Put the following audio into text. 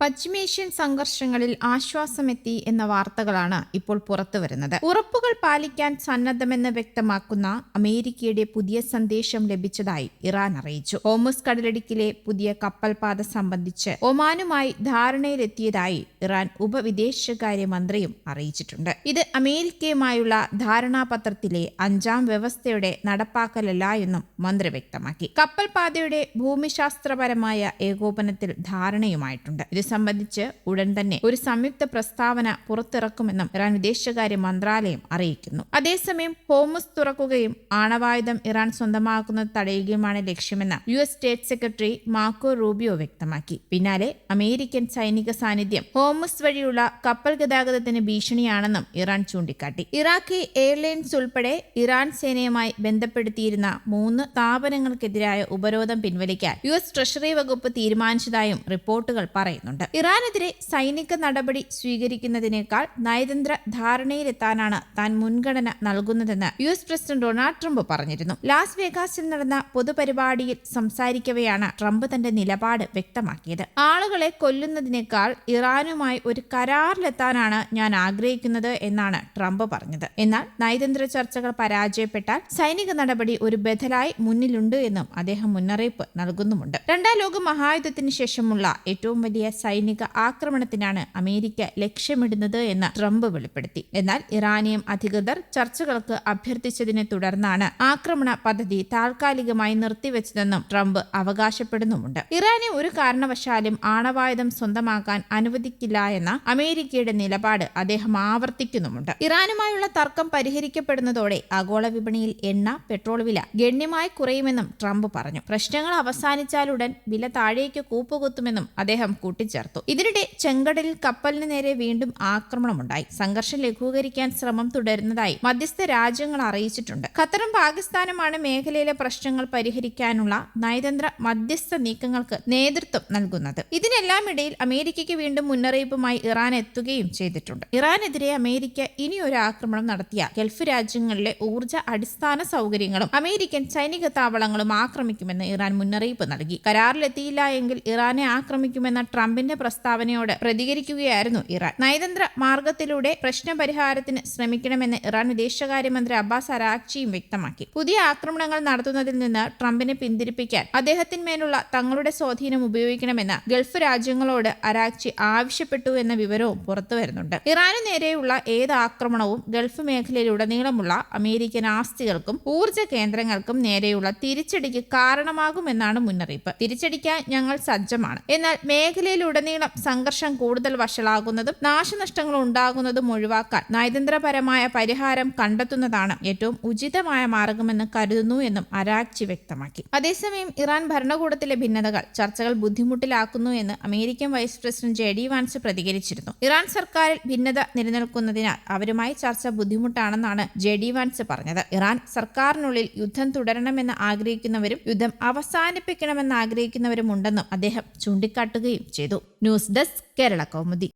പശ്ചിമേഷ്യൻ സംഘർഷങ്ങളിൽ ആശ്വാസമെത്തി എന്ന വാർത്തകളാണ് ഇപ്പോൾ പുറത്തുവരുന്നത്. ഉറപ്പുകൾ പാലിക്കാൻ സന്നദ്ധമെന്ന് വ്യക്തമാക്കുന്ന അമേരിക്കയുടെ പുതിയ സന്ദേശം ലഭിച്ചതായി ഇറാൻ അറിയിച്ചു. ഹോർമുസ് കടലിടുക്കിലെ പുതിയ കപ്പൽപാത സംബന്ധിച്ച് ഒമാനുമായി ധാരണയിലെത്തിയതായി ഇറാൻ ഉപവിദേശകാര്യ മന്ത്രിയും അറിയിച്ചിട്ടുണ്ട്. ഇത് അമേരിക്കയുമായുള്ള ധാരണാപത്രത്തിലെ 5ാം വ്യവസ്ഥയുടെ നടപ്പാക്കലല്ല എന്നും മന്ത്രി വ്യക്തമാക്കി. കപ്പൽപാതയുടെ ഭൂമിശാസ്ത്രപരമായ ഏകോപനത്തിൽ ധാരണയുമായിട്ടുണ്ട്. ഇത് സംബന്ധിച്ച് ഉടൻ തന്നെ ഒരു സംയുക്ത പ്രസ്താവന പുറത്തിറക്കുമെന്നും ഇറാൻ വിദേശകാര്യ മന്ത്രാലയം അറിയിക്കുന്നു. അതേസമയം ഹോർമുസ് തുറക്കുകയും ആണവായുധം ഇറാൻ സ്വന്തമാക്കുന്നത് തടയുകയുമാണ് ലക്ഷ്യമെന്ന് US state secretary Marco Rubio വ്യക്തമാക്കി. പിന്നാലെ അമേരിക്കൻ സൈനിക സാന്നിധ്യം ഹോർമുസ് വഴിയുള്ള കപ്പൽ ഗതാഗതത്തിന് ഭീഷണിയാണെന്നും ഇറാൻ ചൂണ്ടിക്കാട്ടി. ഇറാഖി എയർലൈൻസ് ഉൾപ്പെടെ ഇറാൻ സേനയുമായി ബന്ധപ്പെടുത്തിയിരുന്ന 3 സ്ഥാപനങ്ങൾക്കെതിരായ ഉപരോധം പിൻവലിക്കാൻ US ട്രഷറി വകുപ്പ് തീരുമാനിച്ചതായും റിപ്പോർട്ടുകൾ പറയുന്നുണ്ട്. ഇറാനെതിരെ സൈനിക നടപടി സ്വീകരിക്കുന്നതിനേക്കാൾ നയതന്ത്ര ധാരണയിലെത്താനാണ് താൻ മുൻഗണന നൽകുന്നതെന്ന് US പ്രസിഡന്റ് ഡൊണാൾഡ് ട്രംപ് പറഞ്ഞിരുന്നു. ലാസ് വേഗാസിൽ നടന്ന പൊതുപരിപാടിയിൽ സംസാരിക്കവെയാണ് ട്രംപ് തന്റെ നിലപാട് വ്യക്തമാക്കിയത്. ആളുകളെ കൊല്ലുന്നതിനേക്കാൾ ഇറാനുമായി ഒരു കരാറിലെത്താനാണ് ഞാൻ ആഗ്രഹിക്കുന്നത് എന്നാണ് ട്രംപ് പറഞ്ഞത്. എന്നാൽ നയതന്ത്ര ചർച്ചകൾ പരാജയപ്പെട്ടാൽ സൈനിക നടപടി ഒരു ബദലായി മുന്നിലുണ്ട് എന്നും അദ്ദേഹം മുന്നറിയിപ്പ് നൽകുന്നുമുണ്ട്. 2ാം ലോക മഹായുദ്ധത്തിന് ശേഷമുള്ള ഏറ്റവും വലിയ സൈനിക ആക്രമണത്തിനാണ് അമേരിക്ക ലക്ഷ്യമിടുന്നത് എന്ന് ട്രംപ് വെളിപ്പെടുത്തി. എന്നാൽ ഇറാനിയൻ അധികൃതർ ചർച്ചകൾക്ക് അഭ്യർത്ഥിച്ചതിനെ തുടർന്നാണ് ആക്രമണ പദ്ധതി താൽക്കാലികമായി നിർത്തിവെച്ചതെന്നും ട്രംപ് അവകാശപ്പെടുന്നുമുണ്ട്. ഇറാനെ ഒരു കാരണവശാലും ആണവായുധം സ്വന്തമാക്കാൻ അനുവദിക്കില്ല എന്ന അമേരിക്കയുടെ നിലപാട് അദ്ദേഹം ആവർത്തിക്കുന്നുമുണ്ട്. ഇറാനുമായുള്ള തർക്കം പരിഹരിക്കപ്പെടുന്നതോടെ ആഗോള വിപണിയിൽ എണ്ണ, പെട്രോൾ വില ഗണ്യമായി കുറയുമെന്നും ട്രംപ് പറഞ്ഞു. പ്രശ്നങ്ങൾ അവസാനിച്ചാലുടൻ വില താഴേക്ക് കൂപ്പുകുത്തുമെന്നും അദ്ദേഹം കൂട്ടിച്ചേർത്തു. ഇതിനിടെ ചെങ്കടലിൽ കപ്പലിന് നേരെ വീണ്ടും ആക്രമണമുണ്ടായി. സംഘർഷം ലഘൂകരിക്കാൻ ശ്രമം തുടരുന്നതായി മധ്യസ്ഥ രാജ്യങ്ങൾ അറിയിച്ചിട്ടുണ്ട്. ഖത്തറും പാകിസ്ഥാനുമാണ് മേഖലയിലെ പ്രശ്നങ്ങൾ പരിഹരിക്കാനുള്ള നയതന്ത്ര മധ്യസ്ഥ നീക്കങ്ങൾക്ക് നേതൃത്വം നൽകുന്നത്. ഇതിനെല്ലാം ഇടയിൽ അമേരിക്കയ്ക്ക് വീണ്ടും മുന്നറിയിപ്പുമായി ഇറാൻ എത്തുകയും ചെയ്തിട്ടുണ്ട്. ഇറാനെതിരെ അമേരിക്ക ഇനിയൊരു ആക്രമണം നടത്തിയാൽ ഗൾഫ് രാജ്യങ്ങളിലെ ഊർജ്ജ അടിസ്ഥാന സൗകര്യങ്ങളും അമേരിക്കൻ സൈനിക താവളങ്ങളും ആക്രമിക്കുമെന്ന് ഇറാൻ മുന്നറിയിപ്പ് നൽകി. കരാറിലെത്തിയില്ല എങ്കിൽ ഇറാനെ ആക്രമിക്കുമെന്ന ട്രംപിന്റെ പ്രസ്താവനയോട് പ്രതികരിക്കുകയായിരുന്നു ഇറാൻ. നയതന്ത്ര മാർഗത്തിലൂടെ പ്രശ്നപരിഹാരത്തിന് ശ്രമിക്കണമെന്ന് ഇറാൻ വിദേശകാര്യമന്ത്രി അബ്ബാസ് അരാഗ്ചിയും വ്യക്തമാക്കി. പുതിയ ആക്രമണങ്ങൾ നടത്തുന്നതിൽ നിന്ന് ട്രംപിനെ പിന്തിരിപ്പിക്കാൻ അദ്ദേഹത്തിന്മേലുള്ള തങ്ങളുടെ സ്വാധീനം ഉപയോഗിക്കണമെന്ന് ഗൾഫ് രാജ്യങ്ങളോട് അരാഗ്ചി ആവശ്യപ്പെട്ടു എന്ന വിവരവും പുറത്തുവരുന്നുണ്ട്. ഇറാനു നേരെയുള്ള ഏത് ആക്രമണവും ഗൾഫ് മേഖലയിലുടനീളമുള്ള അമേരിക്കൻ ആസ്തികൾക്കും ഊർജ്ജ കേന്ദ്രങ്ങൾക്കും നേരെയുള്ള തിരിച്ചടിക്ക് കാരണമാകുമെന്നാണ് മുന്നറിയിപ്പ്. തിരിച്ചടിക്കാൻ ഞങ്ങൾ സജ്ജമാണ്. എന്നാൽ മേഖലയിലുടനീളം സംഘർഷം കൂടുതൽ വഷളാകുന്നതും നാശനഷ്ടങ്ങൾ ഉണ്ടാകുന്നതും ഒഴിവാക്കാൻ നയതന്ത്രപരമായ പരിഹാരം കണ്ടെത്തുന്നതാണ് ഏറ്റവും ഉചിതമായ മാർഗമെന്ന് കരുതുന്നു എന്നും അരാഗ്ചി വ്യക്തമാക്കി. അതേസമയം ഇറാൻ ഭരണകൂടത്തിലെ ഭിന്നതകൾ ചർച്ചകൾ ബുദ്ധിമുട്ടിലാക്കുന്നു എന്ന് American vice president JD Vance പ്രതികരിച്ചിരുന്നു. ഇറാൻ സർക്കാരിൽ ഭിന്നത നിലനിൽക്കുന്നതിനാൽ അവരുമായി ചർച്ച ബുദ്ധിമുട്ടാണെന്നാണ് JD വാൻസ് പറഞ്ഞത്. ഇറാൻ സർക്കാരിനുള്ളിൽ യുദ്ധം തുടരണമെന്ന് ആഗ്രഹിക്കുന്നവരും യുദ്ധം അവസാനിപ്പിക്കണമെന്ന് ആഗ്രഹിക്കുന്നവരും ഉണ്ടെന്നും അദ്ദേഹം ചൂണ്ടിക്കാട്ടുകയും ചെയ്തു. News desk Kerala Kaumudi.